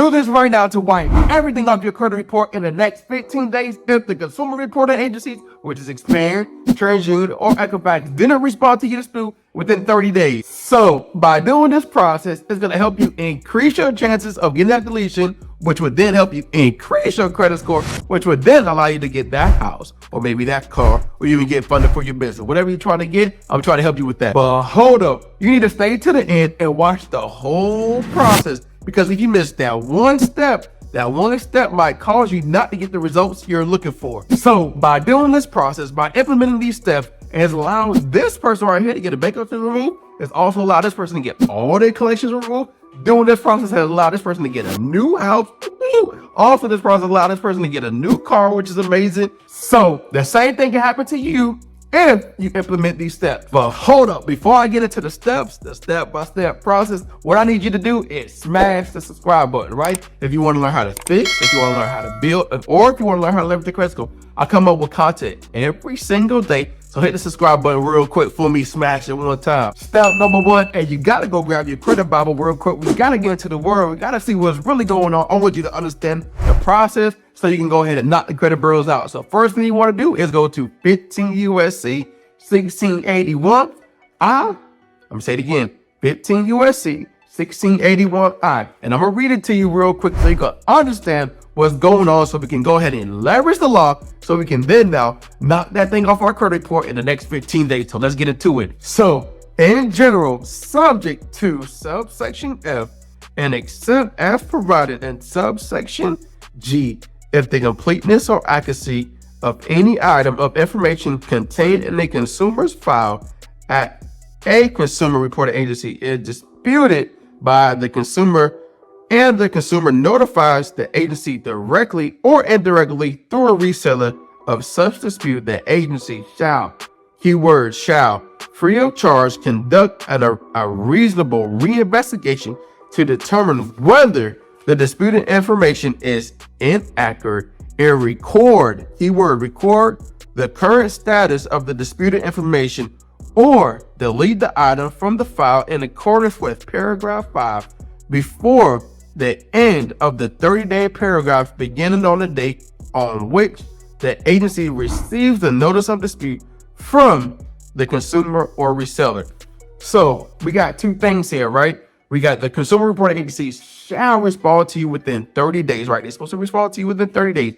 Do this right now to wipe everything off your credit report in the next 15 days if the consumer reporting agencies, which is Experian, TransUnion, or Equifax, didn't respond to your dispute within 30 days. So by doing this process, it's going to help you increase your chances of getting that deletion, which would then help you increase your credit score, which would then allow you to get that house or maybe that car, or even get funded for your business. Whatever you're trying to get, I'm trying to help you with that. But hold up, you need to stay to the end and watch the whole process, because if you miss that one step might cause you not to get the results you're looking for. So by doing this process, by implementing these steps, it allows this person right here to get a bankruptcy removed. It's also allowed this person to get all their collections removed. Doing this process has allowed this person to get a new house. Also, this process allowed this person to get a new car, which is amazing. So the same thing can happen to you if you implement these steps. But hold up, before I get into the steps, the step-by-step process, what I need you to do is smash the subscribe button, right? If you want to learn how to fix, if you want to learn how to build, or if you want to learn how to leverage the credit score, I come up with content every single day. So hit the subscribe button real quick for me, smash it one time. Step number one, and you gotta go grab your credit Bible real quick. We gotta get into the word. We gotta see what's really going on. I want you to understand the process so you can go ahead and knock the credit bureaus out. So first thing you wanna do is go to 15 USC 1681 I. I'm gonna say it again, 15 USC 1681 I. And I'm gonna read it to you real quick so you can understand what's going on, so we can go ahead and leverage the law, so we can then now knock that thing off our credit report in the next 15 days. So let's get into it. So in general, subject to subsection F and except as provided in subsection G, if the completeness or accuracy of any item of information contained in a consumer's file at a consumer reporting agency is disputed by the consumer, and the consumer notifies the agency directly or indirectly through a reseller of such dispute, the agency shall, keyword shall, free of charge, conduct a reasonable reinvestigation to determine whether the disputed information is inaccurate and record, keyword record, the current status of the disputed information, or delete the item from the file in accordance with paragraph 5 before the end of the 30-day paragraph beginning on the date on which the agency receives the notice of dispute from the consumer or reseller. So we got two things here, right? We got the consumer reporting agencies shall respond to you within 30 days, right? They're supposed to respond to you within 30 days.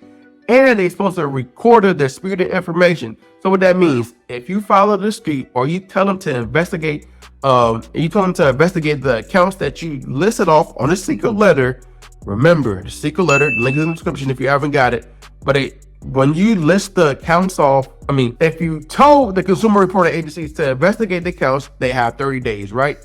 And they're supposed to record the disputed information. So what that means, if you file a dispute or you tell them to investigate, the accounts that you listed off on a secret letter, remember the secret letter, link in the description if you haven't got it. But when you list the accounts off, if you told the consumer reporting agencies to investigate the accounts, they have 30 days, right?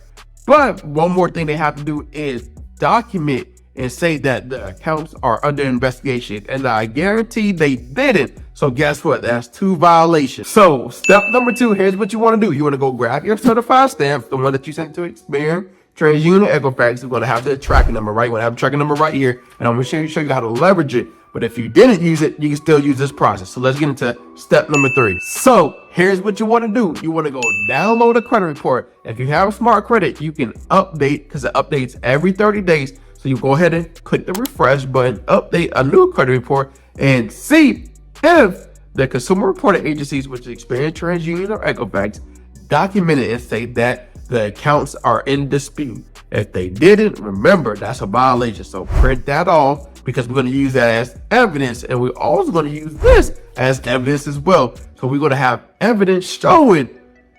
But one more thing they have to do is document and say that the accounts are under investigation, and I guarantee they didn't. So guess what? That's 2 violations. So step number 2, here's what you want to do. You want to go grab your certified stamp, the one that you sent to Experian, TransUnion, Equifax. You're going to have the tracking number, right? You're going to have the tracking number right here, and I'm going to show you how to leverage it. But if you didn't use it, you can still use this process. So let's get into step number 3. So here's what you want to do. You want to go download a credit report. If you have a smart credit, you can update, because it updates every 30 days. So you go ahead and click the refresh button, update a new credit report, and see if the consumer reporting agencies, which is Experian, TransUnion, or Equifax, documented and say that the accounts are in dispute. If they didn't, remember, that's a violation. So print that off, because we're going to use that as evidence, and we're also going to use this as evidence as well. So we're going to have evidence showing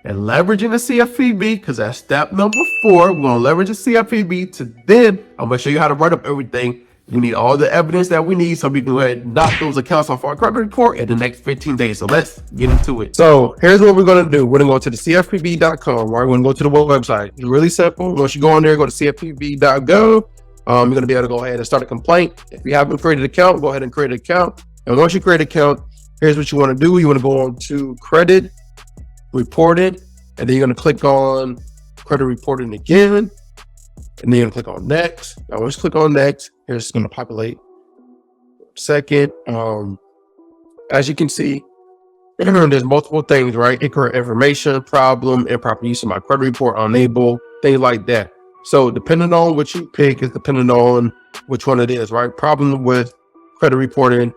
and leveraging the CFPB, because that's step number 4. We're going to leverage the CFPB to then, I'm going to show you how to write up everything. We need all the evidence that we need so we can go ahead and knock those accounts off our credit report in the next 15 days. So let's get into it. So here's what we're going to do. We're going to go to the CFPB.com, right? We're going to go to the website. It's really simple. Once you go on there, go to CFPB.gov. You're going to be able to go ahead and start a complaint. If you haven't created an account, go ahead and create an account. And once you create an account, here's what you want to do. You want to go on to credit reported, and then you're going to click on credit reporting again, and then you're going to click on next. Now once you click on next, here's it's going to populate. Second, as you can see, there's multiple things, right? Incorrect information, problem, improper use of my credit report, unable, things like that. So depending on what you pick is depending on which one it is, right? Problem with credit reporting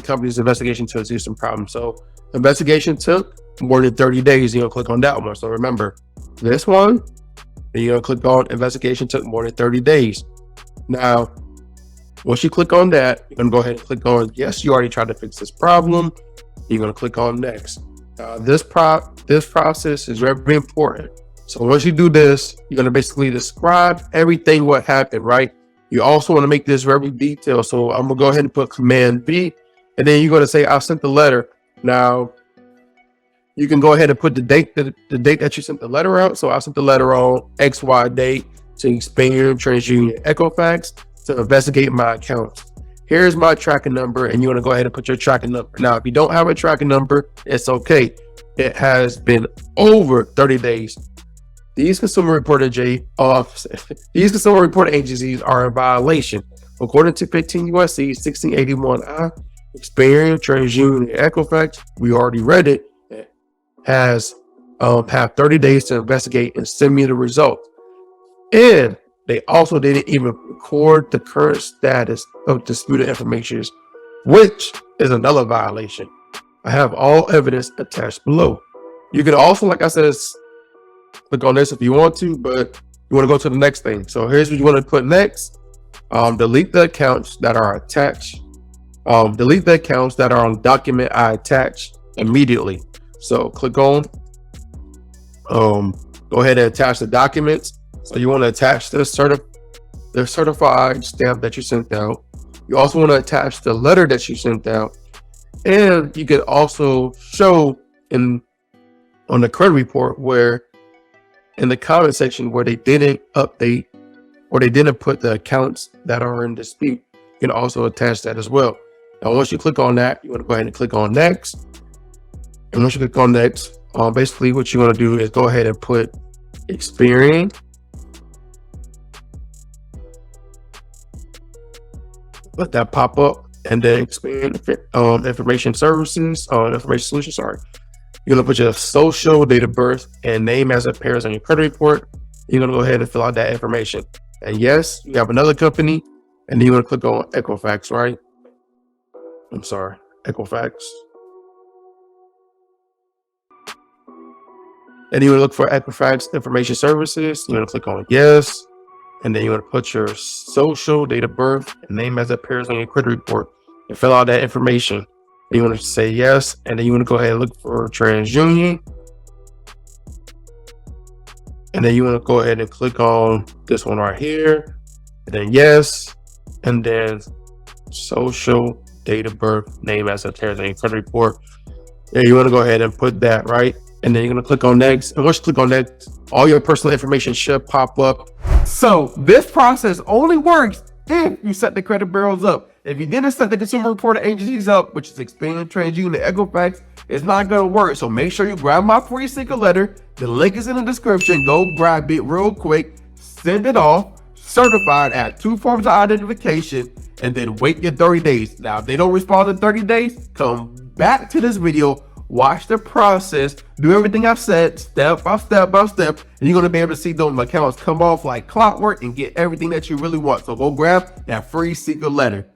companies, investigation took some problems. So investigation took more than 30 days. You're gonna click on that one. So remember this one, and you're gonna click on investigation took more than 30 days. Now, once you click on that, you're gonna go ahead and click on yes, you already tried to fix this problem. You're gonna click on next. This process is very important. So once you do this, you're gonna basically describe everything what happened, right? You also want to make this very detailed. So I'm gonna go ahead and put Command B, and then you're gonna say I sent the letter. Now you can go ahead and put the date that you sent the letter out. So I sent the letter on XY date to Experian, TransUnion, Equifax to investigate my account. Here's my tracking number, and you want to go ahead and put your tracking number. Now, if you don't have a tracking number, it's okay. It has been over 30 days. These consumer reporting agencies are in violation. According to 15 USC 1681I, Experian, TransUnion, Equifax, we already read it, have 30 days to investigate and send me the results. And they also didn't even record the current status of disputed information, which is another violation. I have all evidence attached below. You can also, like I said, click on this if you want to, but you want to go to the next thing. So here's what you want to put next. Delete the accounts that are attached. Delete the accounts that are on document I attached immediately. So click on, go ahead and attach the documents. So you want to attach the certified stamp that you sent out. You also want to attach the letter that you sent out. And you can also show on the credit report where in the comment section where they didn't update or they didn't put the accounts that are in dispute. You can also attach that as well. Now, once you click on that, you want to go ahead and click on next. And once you click on next, basically what you want to do is go ahead and put Experian. Let that pop up, and then Experian information services, information solutions. Sorry, you're gonna put your social, date of birth, and name as it appears on your credit report. You're gonna go ahead and fill out that information. And yes, you have another company, and then you want to click on Equifax, right? I'm sorry, Equifax. And you want to look for Equifax information services. You want to click on yes. And then you want to put your social, date of birth, and name as it appears on your credit report and fill out that information. And you want to say yes. And then you want to go ahead and look for TransUnion. And then you want to go ahead and click on this one right here. And then yes. And then social, date of birth, name as it appears on your credit report. And you want to go ahead and put that right. And then you're going to click on next. And once you click on next, all your personal information should pop up. So this process only works if you set the credit bureaus up. If you didn't set the consumer reporting agencies up, which is Experian, TransUnion, and Equifax, it's not going to work. So make sure you grab my free secret letter. The link is in the description. Go grab it real quick. Send it off. Certified at 2 forms of identification. And then wait your 30 days. Now, if they don't respond in 30 days, come back to this video. Watch the process, do everything I've said, step by step by step, and you're going to be able to see those accounts come off like clockwork and get everything that you really want. So go grab that free secret letter.